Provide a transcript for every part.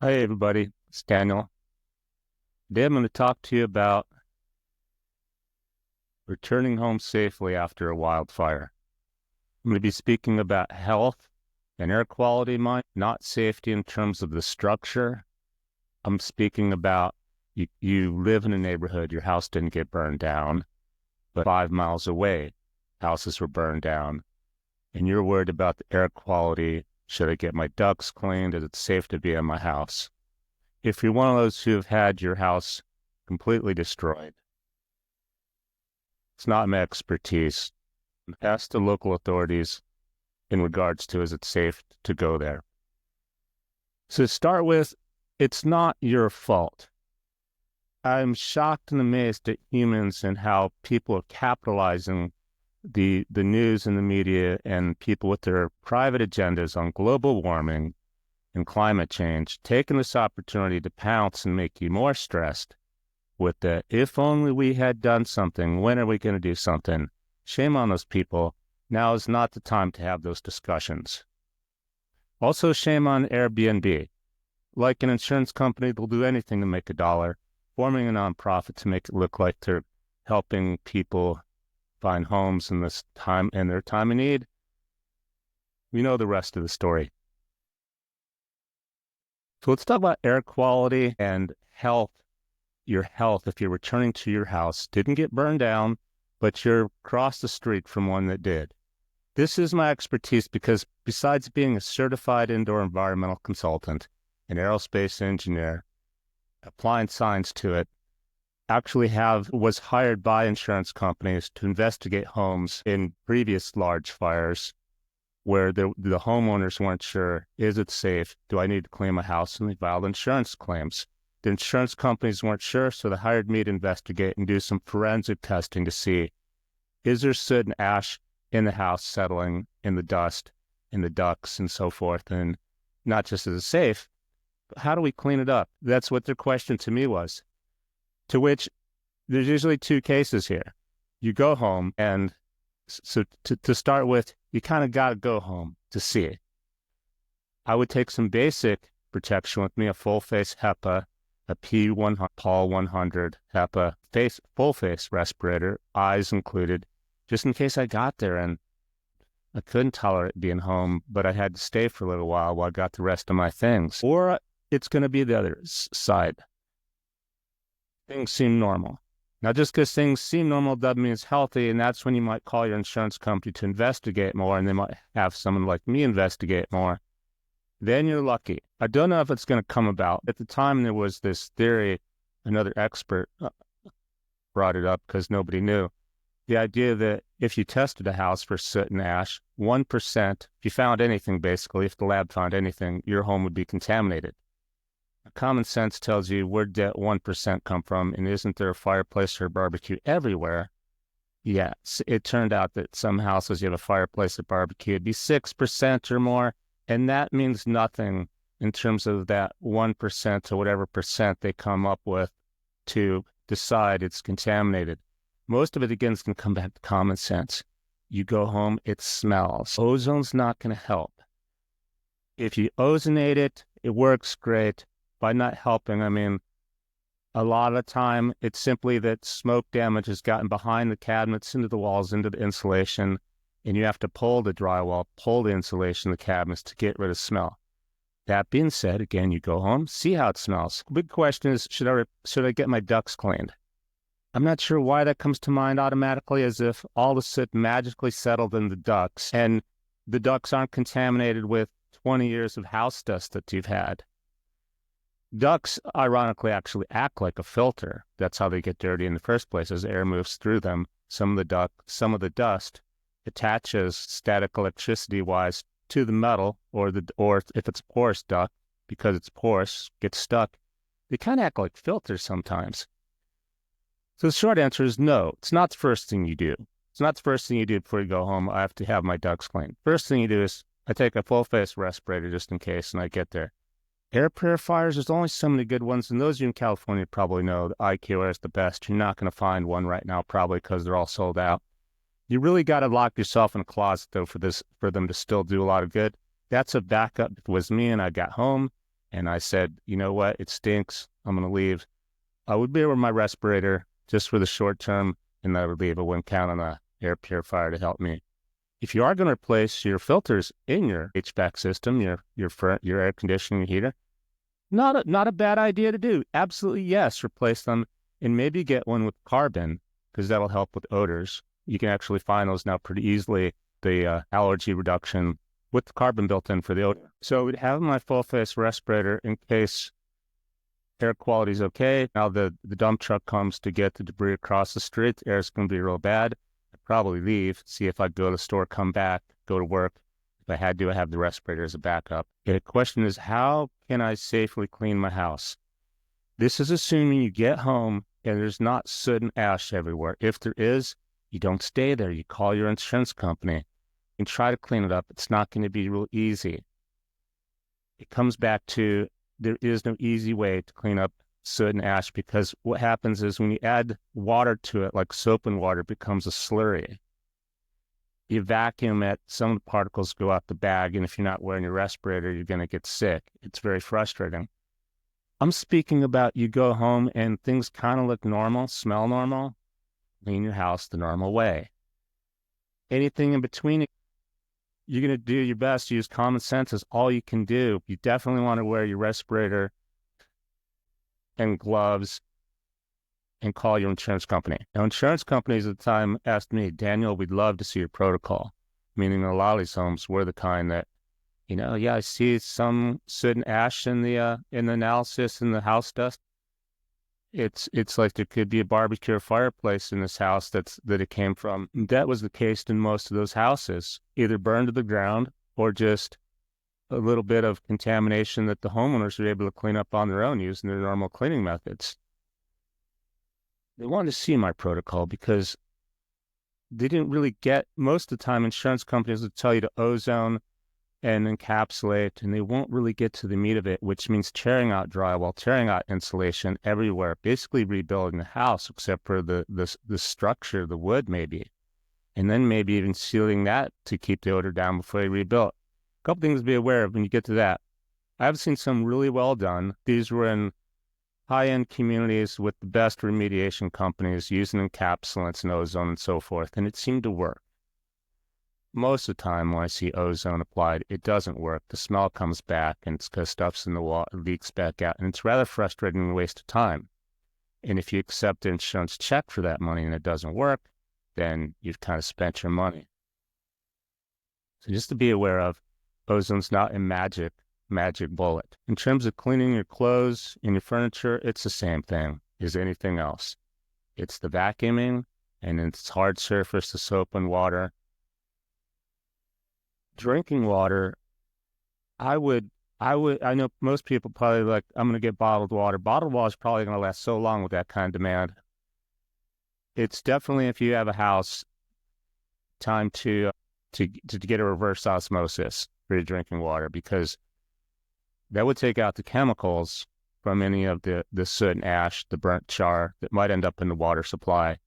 Hi, everybody. It's Daniel. Today I'm going to talk to you about returning home safely after a wildfire. I'm going to be speaking about health and air quality, not safety in terms of the structure. I'm speaking about you live in a neighborhood, your house didn't get burned down, but 5 miles away, houses were burned down, and you're worried about the air quality. Should I get my ducts cleaned? Is it safe to be in my house? If you're one of those who have had your house completely destroyed, it's not my expertise. Ask the local authorities in regards to is it safe to go there. So to start with, it's not your fault. I'm shocked and amazed at humans and how people are capitalizing the news and the media and people with their private agendas on global warming and climate change, taking this opportunity to pounce and make you more stressed with the, if only we had done something, when are we going to do something? Shame on those people. Now is not the time to have those discussions. Also, shame on Airbnb. Like an insurance company, they'll do anything to make a dollar, forming a nonprofit to make it look like they're helping people find homes in their time of need. We know the rest of the story. So let's talk about air quality and health. Your health, if you're returning to your house, didn't get burned down, but you're across the street from one that did. This is my expertise because besides being a certified indoor environmental consultant, an aerospace engineer, applying science to it, was hired by insurance companies to investigate homes in previous large fires where the homeowners weren't sure, is it safe? Do I need to clean my house? And they filed insurance claims. The insurance companies weren't sure, so they hired me to investigate and do some forensic testing to see, is there soot and ash in the house settling in the dust, in the ducts and so forth? And not just is it safe, but how do we clean it up? That's what their question to me was. To which there's usually two cases here. You go home, and so to start with, you kind of got to go home to see it. I would take some basic protection with me, a full face HEPA, a P100, PAL 100 HEPA, full face respirator, eyes included, just in case I got there and I couldn't tolerate being home, but I had to stay for a little while I got the rest of my things. Or it's going to be the other side. Things seem normal. Now, just because things seem normal doesn't mean it's healthy, and that's when you might call your insurance company to investigate more, and they might have someone like me investigate more. Then you're lucky. I don't know if it's going to come about. At the time, there was this theory, another expert brought it up because nobody knew. The idea that if you tested a house for soot and ash, 1%, if you found anything, basically, if the lab found anything, your home would be contaminated. Common sense tells you where'd that 1% come from, and isn't there a fireplace or a barbecue everywhere? Yes, it turned out that some houses you have a fireplace or barbecue, it'd be 6% or more. And that means nothing in terms of that 1% or whatever percent they come up with to decide it's contaminated. Most of it, again, is going to come back to common sense. You go home, it smells. Ozone's not going to help. If you ozonate it, it works great. By not helping, I mean, a lot of the time, it's simply that smoke damage has gotten behind the cabinets, into the walls, into the insulation, and you have to pull the drywall, pull the insulation of the cabinets to get rid of smell. That being said, again, you go home, see how it smells. The big question is, should I get my ducts cleaned? I'm not sure why that comes to mind automatically, as if all the soot magically settled in the ducts, and the ducts aren't contaminated with 20 years of house dust that you've had. Ducts, ironically, actually act like a filter. That's how they get dirty in the first place, as air moves through them. Some of the dust attaches static electricity-wise to the metal, or if it's porous duct, because it's porous, gets stuck. They kind of act like filters sometimes. So the short answer is no. It's not the first thing you do. It's not the first thing you do before you go home. I have to have my ducts cleaned. First thing you do is I take a full-face respirator just in case, and I get there. Air purifiers, there's only so many good ones, and those of you in California probably know the IQ Air is the best. You're not going to find one right now, probably because they're all sold out. You really got to lock yourself in a closet, though, for them to still do a lot of good. That's a backup. If it was me and I got home and I said, you know what, it stinks, I'm going to leave. I would be with my respirator just for the short term, and I would leave. I wouldn't count on a air purifier to help me. If you are going to replace your filters in your HVAC system, your air conditioning heater, not a bad idea to do. Absolutely, yes, replace them, and maybe get one with carbon, because that'll help with odors. You can actually find those now pretty easily, the allergy reduction with the carbon built in for the odor. So we'd have my full face respirator in case air quality is okay. Now the dump truck comes to get the debris across the street. The air's going to be real bad. I'd probably leave, see if I'd go to the store, come back, go to work. If I had to, I have the respirator as a backup. The question is, how can I safely clean my house? This is assuming you get home and there's not soot and ash everywhere. If there is, you don't stay there. You call your insurance company and try to clean it up. It's not going to be real easy. It comes back to there is no easy way to clean up soot and ash, because what happens is when you add water to it, like soap and water, it becomes a slurry. You vacuum it, some of the particles go out the bag, and if you're not wearing your respirator, you're going to get sick. It's very frustrating. I'm speaking about you go home and things kind of look normal, smell normal, clean your house the normal way. Anything in between, you're going to do your best. Use common sense is all you can do. You definitely want to wear your respirator and gloves and call your insurance company. Now, insurance companies at the time asked me, Daniel, we'd love to see your protocol. Meaning a lot of these homes were the kind that, I see some soot and ash in the analysis in the house dust. It's like there could be a barbecue or fireplace in this house that it came from. That was the case in most of those houses, either burned to the ground or just a little bit of contamination that the homeowners were able to clean up on their own using their normal cleaning methods. They wanted to see my protocol because they didn't really get, most of the time insurance companies would tell you to ozone and encapsulate, and they won't really get to the meat of it, which means tearing out drywall, tearing out insulation everywhere, basically rebuilding the house except for the structure, the wood maybe, and then maybe even sealing that to keep the odor down before you rebuild. A couple things to be aware of when you get to that. I've seen some really well done. These were in high-end communities with the best remediation companies using encapsulants and ozone and so forth, and it seemed to work. Most of the time when I see ozone applied, it doesn't work. The smell comes back, and it's because stuff's in the wall, it leaks back out, and it's rather frustrating and a waste of time. And if you accept the insurance check for that money and it doesn't work, then you've kind of spent your money. So just to be aware of, ozone's not a magic bullet. In terms of cleaning your clothes and your furniture, it's the same thing as anything else. It's the vacuuming, and it's hard surface, the soap and water. Drinking water, I know most people probably like, I'm going to get bottled water. Bottled water is probably going to last so long with that kind of demand. It's definitely, if you have a house, time to get a reverse osmosis for your drinking water, because that would take out the chemicals from any of the soot and ash, the burnt char that might end up in the water supply,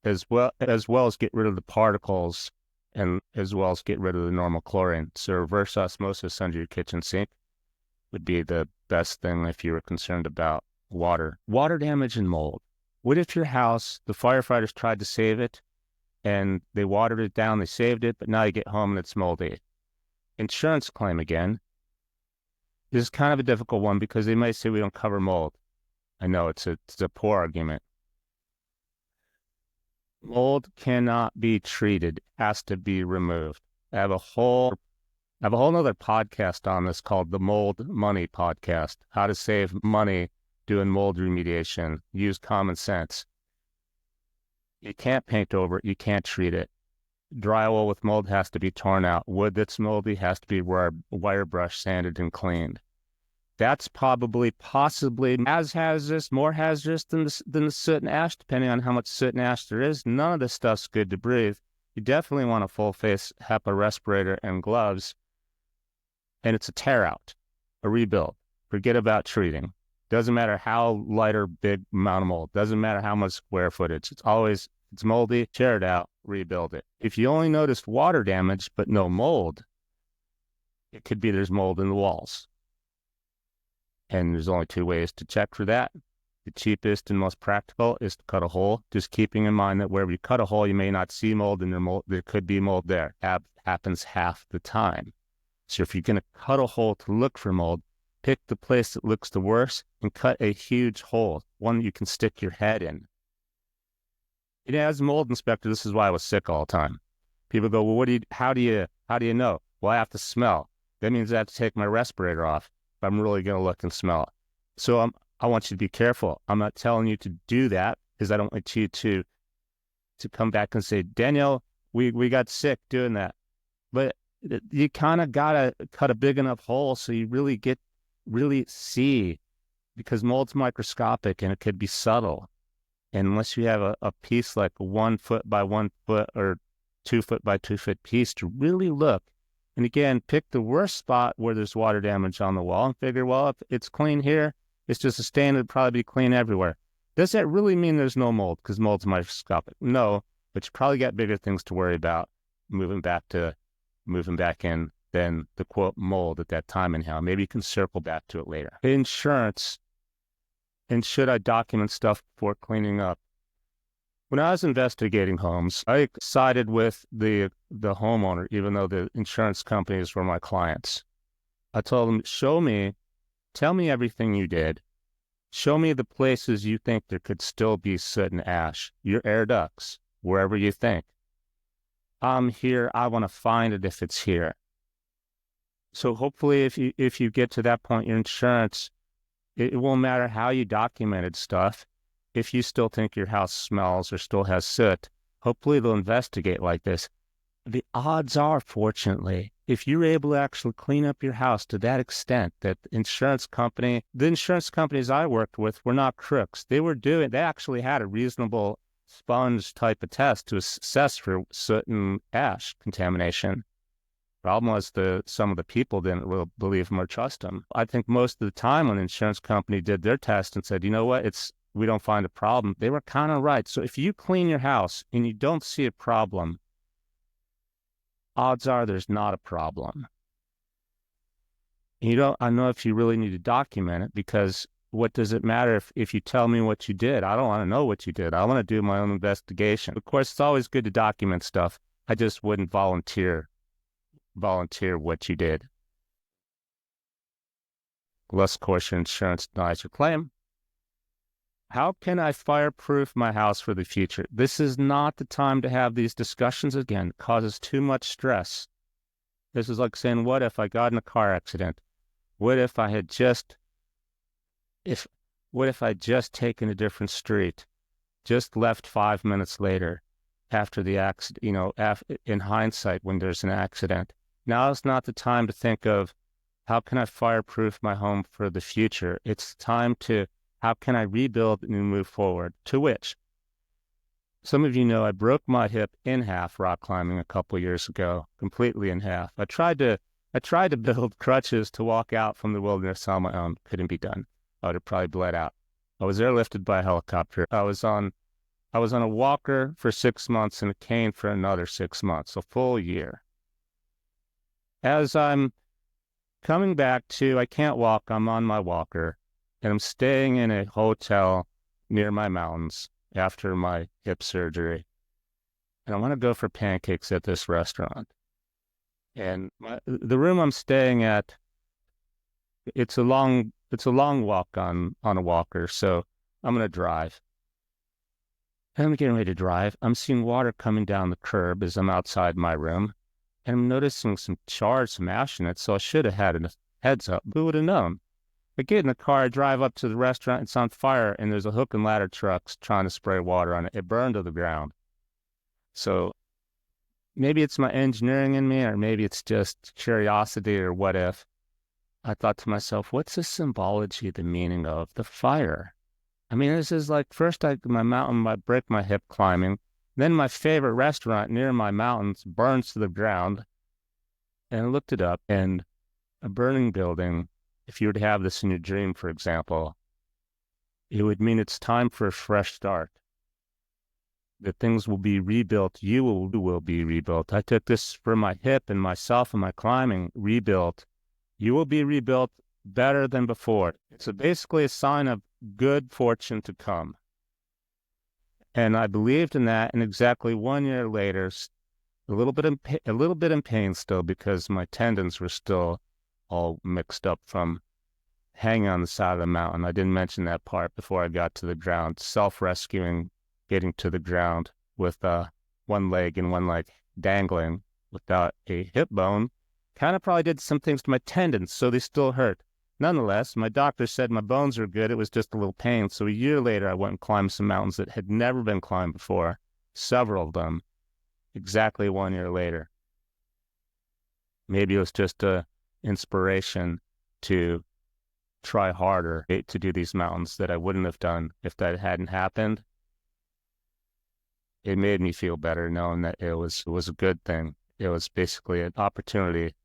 as well as get rid of the particles, and as well as get rid of the normal chlorine. So reverse osmosis under your kitchen sink would be the best thing if you were concerned about water. Water damage and mold. What if your house, the firefighters tried to save it and they watered it down, they saved it, but now you get home and it's moldy? Insurance claim again. This is kind of a difficult one because they might say we don't cover mold. I know it's a poor argument. Mold cannot be treated, it has to be removed. I have a whole nother podcast on this called the Mold Money Podcast, how to save money doing mold remediation. Use common sense. You can't paint over it, you can't treat it. Drywall with mold has to be torn out. Wood that's moldy has to be wire brush sanded and cleaned. That's possibly as hazardous, more hazardous than the soot and ash, depending on how much soot and ash there is. None of this stuff's good to breathe. You definitely want a full face HEPA respirator and gloves. And it's a tear out, a rebuild. Forget about treating. Doesn't matter how light or big amount of mold. Doesn't matter how much square footage. It's moldy, tear it out, rebuild it. If you only noticed water damage but no mold, it could be there's mold in the walls. And there's only two ways to check for that. The cheapest and most practical is to cut a hole, just keeping in mind that wherever you cut a hole, you may not see mold, and there could be mold there. That happens half the time. So if you're going to cut a hole to look for mold, pick the place that looks the worst and cut a huge hole, one you can stick your head in. As a mold inspector, this is why I was sick all the time. People go, well, how do you know? Well, I have to smell. That means I have to take my respirator off if I'm really going to look and smell it. So I want you to be careful. I'm not telling you to do that because I don't want you to come back and say, Daniel, we got sick doing that. But you kind of got to cut a big enough hole so you really see, because mold's microscopic and it could be subtle. And unless you have a piece like 1 foot by 1 foot or 2 foot by 2 foot piece to really look. And again, pick the worst spot where there's water damage on the wall and figure, well, if it's clean here, it's just a stain, it'd probably be clean everywhere. Does that really mean there's no mold because mold's microscopic? No, but you probably got bigger things to worry about moving back in than the quote mold at that time and how. Maybe you can circle back to it later. Insurance. And should I document stuff before cleaning up? When I was investigating homes, I sided with the homeowner, even though the insurance companies were my clients. I told them, tell me everything you did. Show me the places you think there could still be soot and ash, your air ducts, wherever you think. I'm here. I want to find it if it's here. So hopefully if you get to that point, your insurance, it won't matter how you documented stuff. If you still think your house smells or still has soot, hopefully they'll investigate like this. The odds are, fortunately, if you're able to actually clean up your house to that extent, that the insurance companies I worked with were not crooks. They actually had a reasonable sponge type of test to assess for soot and ash contamination. Problem was some of the people didn't really believe them or trust them. I think most of the time when the insurance company did their test and said, you know what, we don't find a problem, they were kind of right. So if you clean your house and you don't see a problem, odds are there's not a problem. And I know if you really need to document it, because what does it matter if you tell me what you did? I don't want to know what you did. I want to do my own investigation. Of course, it's always good to document stuff. I just wouldn't volunteer what you did. Unless, of course, your insurance denies your claim. How can I fireproof my house for the future? This is not the time to have these discussions again. It causes too much stress. This is like saying, what if I got in a car accident? What if I had just taken a different street, just left 5 minutes later after the accident, in hindsight, when there's an accident? Now is not the time to think of how can I fireproof my home for the future. It's time to how can I rebuild and move forward? To which, some of you know, I broke my hip in half rock climbing a couple of years ago, completely in half. I tried to build crutches to walk out from the wilderness on my own. Couldn't be done. I would have probably bled out. I was airlifted by a helicopter. I was on a walker for 6 months and a cane for another 6 months, a full year. As I'm coming back to, I can't walk, I'm on my walker, and I'm staying in a hotel near my mountains after my hip surgery. And I want to go for pancakes at this restaurant. And the room I'm staying at, it's a long walk on a walker, so I'm going to drive. And I'm getting ready to drive. I'm seeing water coming down the curb as I'm outside my room. And I'm noticing some chars, some ash in it, so I should have had a heads up. Who would have known? I get in the car, I drive up to the restaurant, it's on fire, and there's a hook and ladder trucks trying to spray water on it. It burned to the ground. So maybe it's my engineering in me, or maybe it's just curiosity, or what if. I thought to myself, what's the symbology, the meaning of the fire? I mean, this is like, first I break my hip climbing, then my favorite restaurant near my mountains burns to the ground. And I looked it up, and a burning building, if you were to have this in your dream, for example, it would mean it's time for a fresh start. That things will be rebuilt. You will be rebuilt. I took this for my hip and myself and my climbing, rebuilt. You will be rebuilt better than before. It's basically a sign of good fortune to come. And I believed in that. And exactly 1 year later, a little bit in pain still because my tendons were still all mixed up from hanging on the side of the mountain. I didn't mention that part before I got to the ground. Self-rescuing, getting to the ground with one leg and one leg dangling without a hip bone, kind of probably did some things to my tendons, so they still hurt. Nonetheless, my doctor said my bones are good. It was just a little pain. So a year later, I went and climbed some mountains that had never been climbed before, several of them, exactly 1 year later. Maybe it was just a inspiration to try harder to do these mountains that I wouldn't have done if that hadn't happened. It made me feel better knowing that it was a good thing. It was basically an opportunity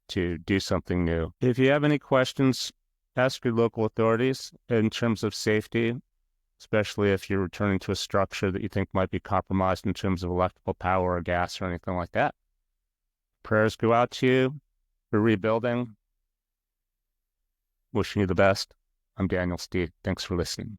to do something new. If you have any questions, ask your local authorities in terms of safety, especially if you're returning to a structure that you think might be compromised in terms of electrical power or gas or anything like that. Prayers go out to you for rebuilding. Wishing you the best. I'm Daniel Steed. Thanks for listening.